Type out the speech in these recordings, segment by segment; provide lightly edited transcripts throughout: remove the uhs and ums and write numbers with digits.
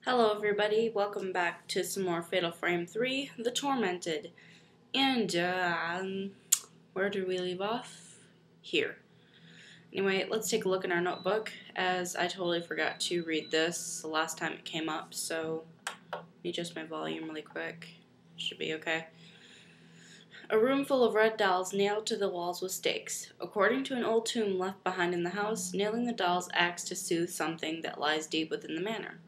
Hello everybody, welcome back to some more Fatal Frame 3, The Tormented. And, where did we leave off? Here. Anyway, let's take a look in our notebook, as I totally forgot to read this the last time it came up, so let me adjust my volume really quick. Should be okay. A room full of red dolls nailed to the walls with stakes. According to an old tomb left behind in the house, nailing the dolls acts to soothe something that lies deep within the manor.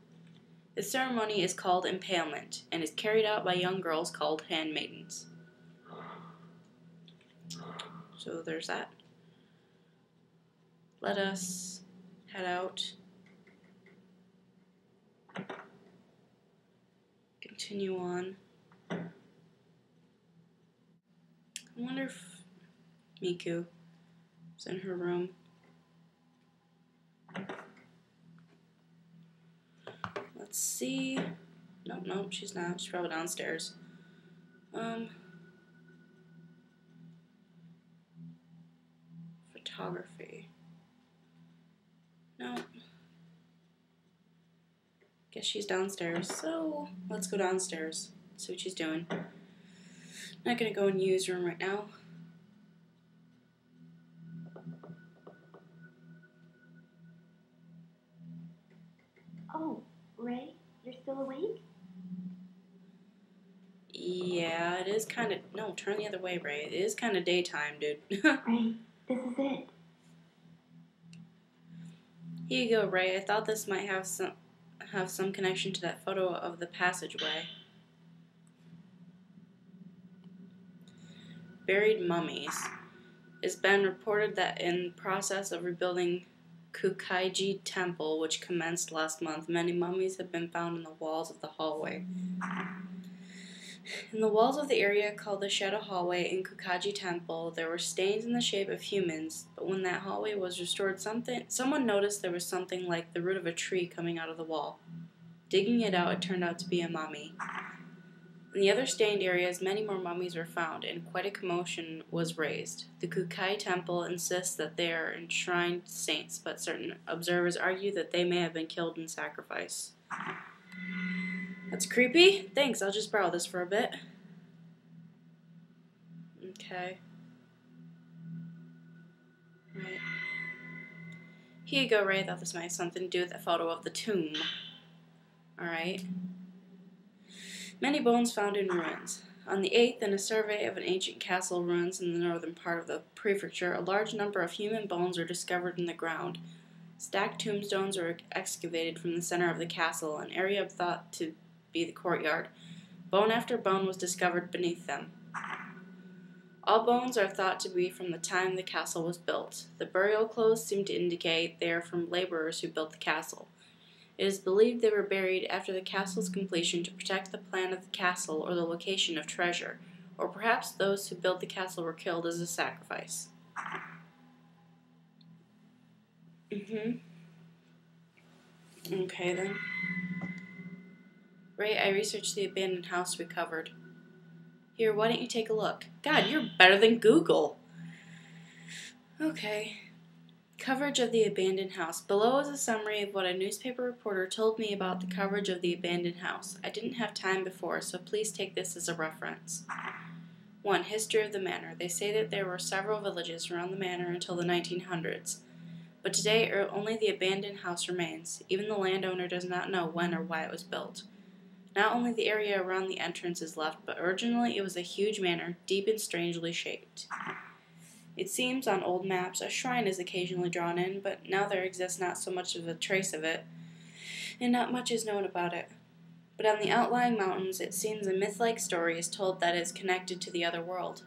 The ceremony is called impalement and is carried out by young girls called handmaidens. So there's that. Let us head out. Continue on. I wonder if Miku is in her room. Let's see. Nope, she's not. She's probably downstairs. Photography. No. Guess she's downstairs. So let's go downstairs. See what she's doing. Not gonna go in Yu's room right now. Oh, Ray, you're still awake? Yeah, it is kind of... No, turn the other way, Ray. It is kind of daytime, dude. Ray, this is it. Here you go, Ray. I thought this might have some connection to that photo of the passageway. Buried mummies. It's been reported that in process of rebuilding Kukaiji Temple, which commenced last month, many mummies have been found in the walls of the hallway. In the walls of the area called the Shadow Hallway in Kukaiji Temple, there were stains in the shape of humans, but when that hallway was restored, someone noticed there was something like the root of a tree coming out of the wall. Digging it out, it turned out to be a mummy. In the other stained areas, many more mummies were found, and quite a commotion was raised. The Kukai Temple insists that they are enshrined saints, but certain observers argue that they may have been killed in sacrifice. That's creepy. Thanks, I'll just borrow this for a bit. Okay. Right. Here you go, Ray. I thought this might have something to do with the photo of the tomb. Alright. Many bones found in ruins. On the 8th, in a survey of an ancient castle ruins in the northern part of the prefecture, a large number of human bones were discovered in the ground. Stacked tombstones were excavated from the center of the castle, an area thought to be the courtyard. Bone after bone was discovered beneath them. All bones are thought to be from the time the castle was built. The burial clothes seem to indicate they are from laborers who built the castle. It is believed they were buried after the castle's completion to protect the plan of the castle or the location of treasure, or perhaps those who built the castle were killed as a sacrifice. Okay then. Ray, I researched the abandoned house we covered. Here, why don't you take a look? God, you're better than Google! Okay. Coverage of the abandoned house. Below is a summary of what a newspaper reporter told me about the coverage of the abandoned house. I didn't have time before, so please take this as a reference. 1. History of the manor. They say that there were several villages around the manor until the 1900s. But today, only the abandoned house remains. Even the landowner does not know when or why it was built. Not only the area around the entrance is left, but originally it was a huge manor, deep and strangely shaped. It seems on old maps a shrine is occasionally drawn in, but now there exists not so much of a trace of it, and not much is known about it. But on the outlying mountains, it seems a myth-like story is told that is connected to the other world.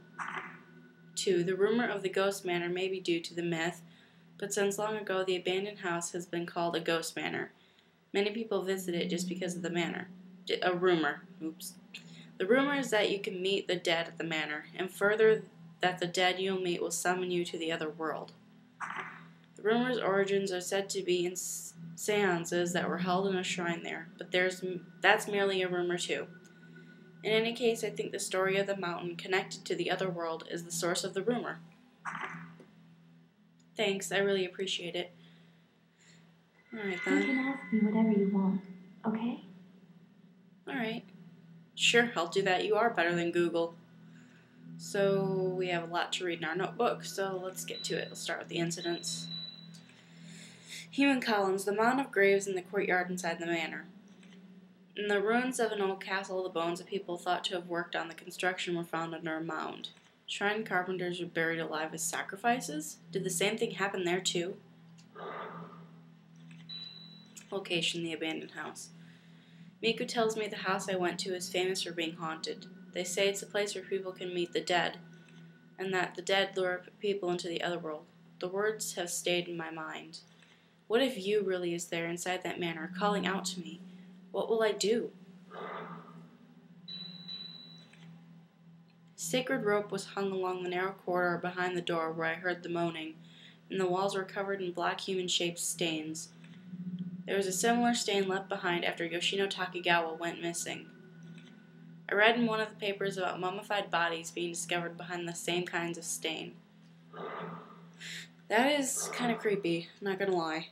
2. The rumor of the ghost manor may be due to the myth, but since long ago the abandoned house has been called a ghost manor. Many people visit it just because of the manor. A rumor. Oops. The rumor is that you can meet the dead at the manor, and further that the dead you'll meet will summon you to the other world. The rumor's origins are said to be in seances that were held in a shrine there, but that's merely a rumor too. In any case, I think the story of the mountain connected to the other world is the source of the rumor. Thanks, I really appreciate it. Alright You then. can ask me whatever you want, okay? Alright. Sure, I'll do that. You are better than Google. So, we have a lot to read in our notebook, so let's get to it. Let's start with the incidents. Human columns, the mound of graves in the courtyard inside the manor. In the ruins of an old castle, the bones of people thought to have worked on the construction were found under a mound. Shrine carpenters were buried alive as sacrifices? Did the same thing happen there, too? Location, the abandoned house. Miku tells me the house I went to is famous for being haunted. They say it's a place where people can meet the dead, and that the dead lure people into the other world. The words have stayed in my mind. What if you really is there inside that manor, calling out to me? What will I do? Sacred rope was hung along the narrow corridor behind the door where I heard the moaning, and the walls were covered in black human-shaped stains. There was a similar stain left behind after Yoshino Takigawa went missing. I read in one of the papers about mummified bodies being discovered behind the same kinds of stain. That is kind of creepy, not gonna lie.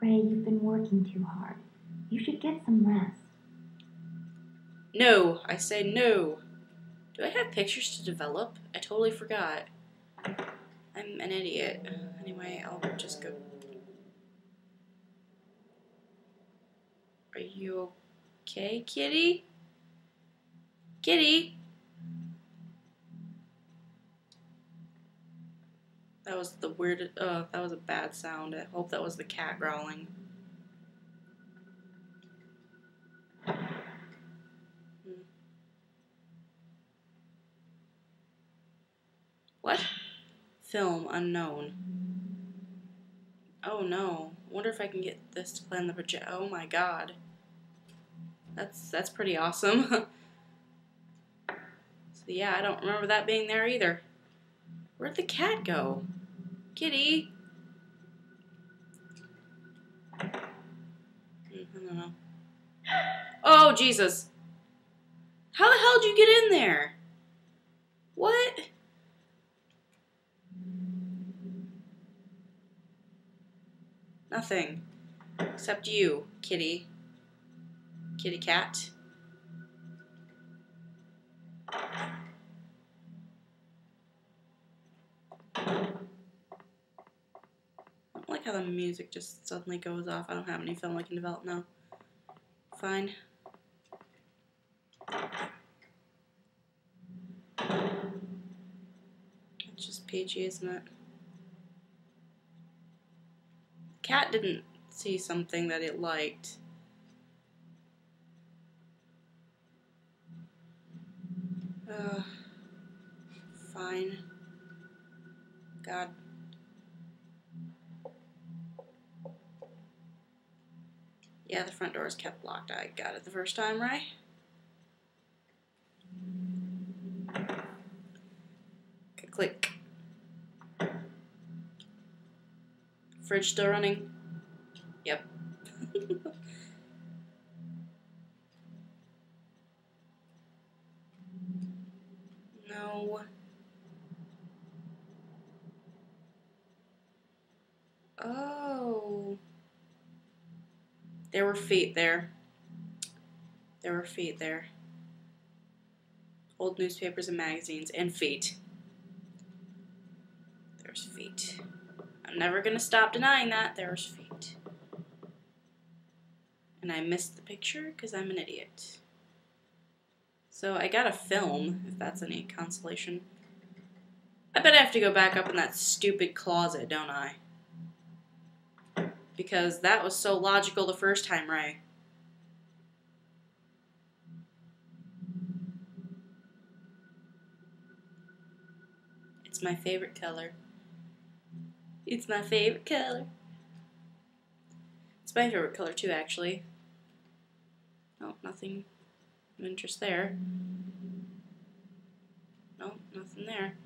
Ray, you've been working too hard. You should get some rest. No, I say no. Do I have pictures to develop? I totally forgot. I'm an idiot. Anyway, I'll just go. Are you okay, kitty? Kitty? That was the weirdest. That was a bad sound. I hope that was the cat growling. What? Film unknown. Oh no. I wonder if I can get this to play on the project. Oh my god. That's pretty awesome. So yeah, I don't remember that being there either. Where'd the cat go? Kitty? I don't know. Oh, Jesus. How the hell did you get in there? What? Nothing. Except you, kitty. Kitty cat. I don't like how the music just suddenly goes off. I don't have any film I can develop now. Fine. It's just peachy, isn't it? Cat didn't see something that it liked. Fine. God. Yeah, the front door is kept locked. I got it the first time, right? Click. Fridge still running? Yep. No. Oh. There were feet there. There were feet there. Old newspapers and magazines and feet. There's feet. I'm never gonna stop denying that. There's feet. And I missed the picture because I'm an idiot. So I got a film, if that's any consolation. I bet I have to go back up in that stupid closet, don't I? Because that was so logical the first time, right? It's my favorite color. It's my favorite color. It's my favorite color too, actually. Oh, nothing of interest there. No, nothing there.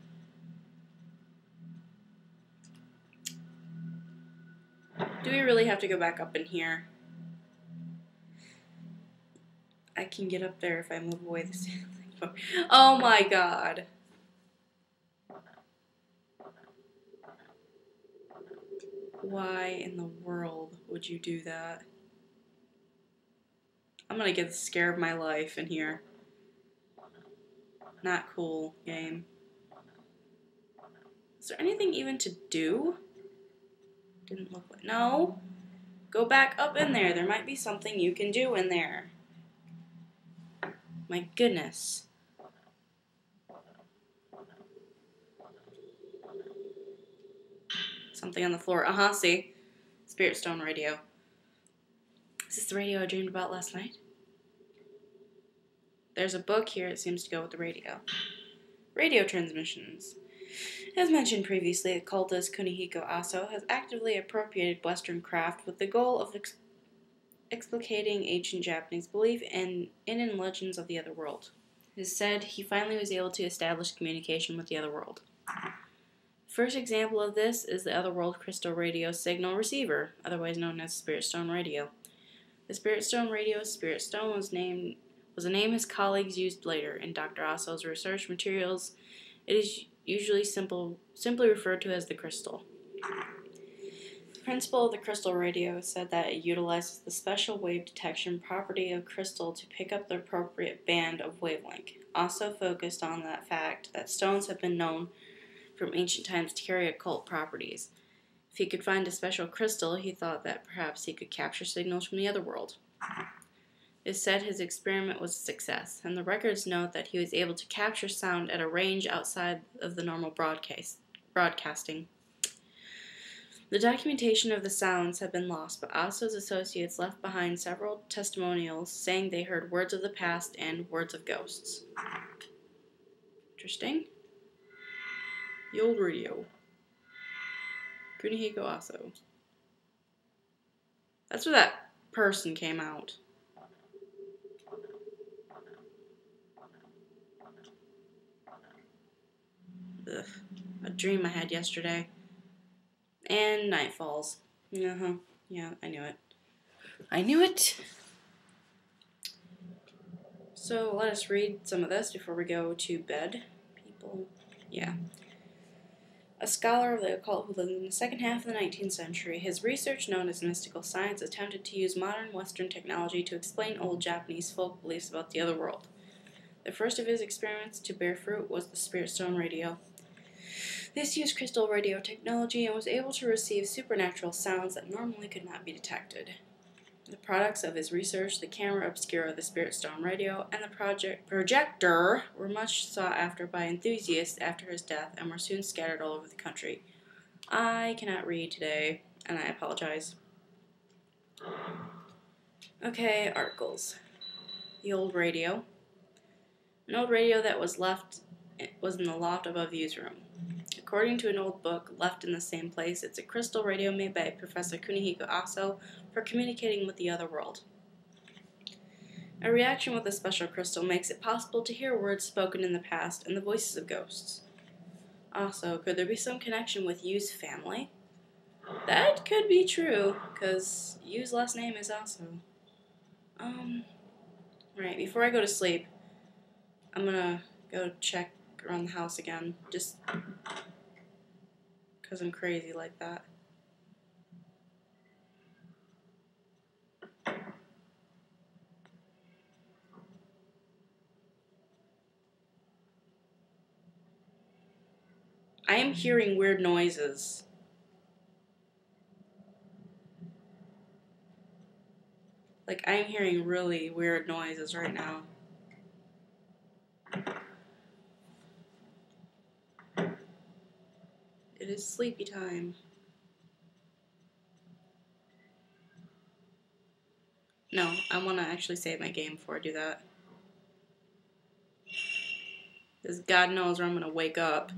Do we really have to go back up in here? I can get up there if I move away the ceiling. Oh my god. Why in the world would you do that? I'm gonna get the scare of my life in here. Not cool, game. Is there anything even to do? Didn't look like... No. Go back up in there. There might be something you can do in there. My goodness. Something on the floor. See. Spirit Stone radio. Is this the radio I dreamed about last night? There's a book here. It seems to go with the radio. Radio transmissions. As mentioned previously, occultist Kunihiko Aso has actively appropriated Western craft with the goal of explicating ancient Japanese belief in legends of the other world. It is said he finally was able to establish communication with the other world. First example of this is the Otherworld Crystal Radio Signal Receiver, otherwise known as Spirit Stone Radio. The Spirit Stone Radio Spirit Stone was a name his colleagues used later in Dr. Aso's research materials. It is usually simply referred to as the crystal. The principle of the crystal radio is said that it utilizes the special wave detection property of crystal to pick up the appropriate band of wavelength. Also focused on that fact that stones have been known from ancient times to carry occult properties. If he could find a special crystal, he thought that perhaps he could capture signals from the other world. It is said his experiment was a success, and the records note that he was able to capture sound at a range outside of the normal broadcasting. The documentation of the sounds have been lost, but Aso's associates left behind several testimonials saying they heard words of the past and words of ghosts. Interesting. The old radio. Kunihiko Aso. That's where that person came out. Ugh. A dream I had yesterday. And night falls. Yeah, I knew it. I knew it! So let us read some of this before we go to bed. A scholar of the occult who lived in the second half of the 19th century, his research, known as mystical science, attempted to use modern Western technology to explain old Japanese folk beliefs about the other world. The first of his experiments to bear fruit was the Spirit Stone radio. This used crystal radio technology and was able to receive supernatural sounds that normally could not be detected. The products of his research, the camera obscura, the Spirit Stone radio, and the projector were much sought after by enthusiasts after his death and were soon scattered all over the country. I cannot read today, and I apologize. Okay, articles. The old radio. An old radio that was in the loft above View's room. According to an old book left in the same place, it's a crystal radio made by Professor Kunihiko Aso for communicating with the other world. A reaction with a special crystal makes it possible to hear words spoken in the past and the voices of ghosts. Also, could there be some connection with Yu's family? That could be true, because Yu's last name is Aso. Right, before I go to sleep, I'm gonna go check around the house again, just because I'm crazy like that. I am hearing weird noises. Like, I'm hearing really weird noises right now. It is sleepy time. No, I want to actually save my game before I do that. Because God knows where I'm going to wake up.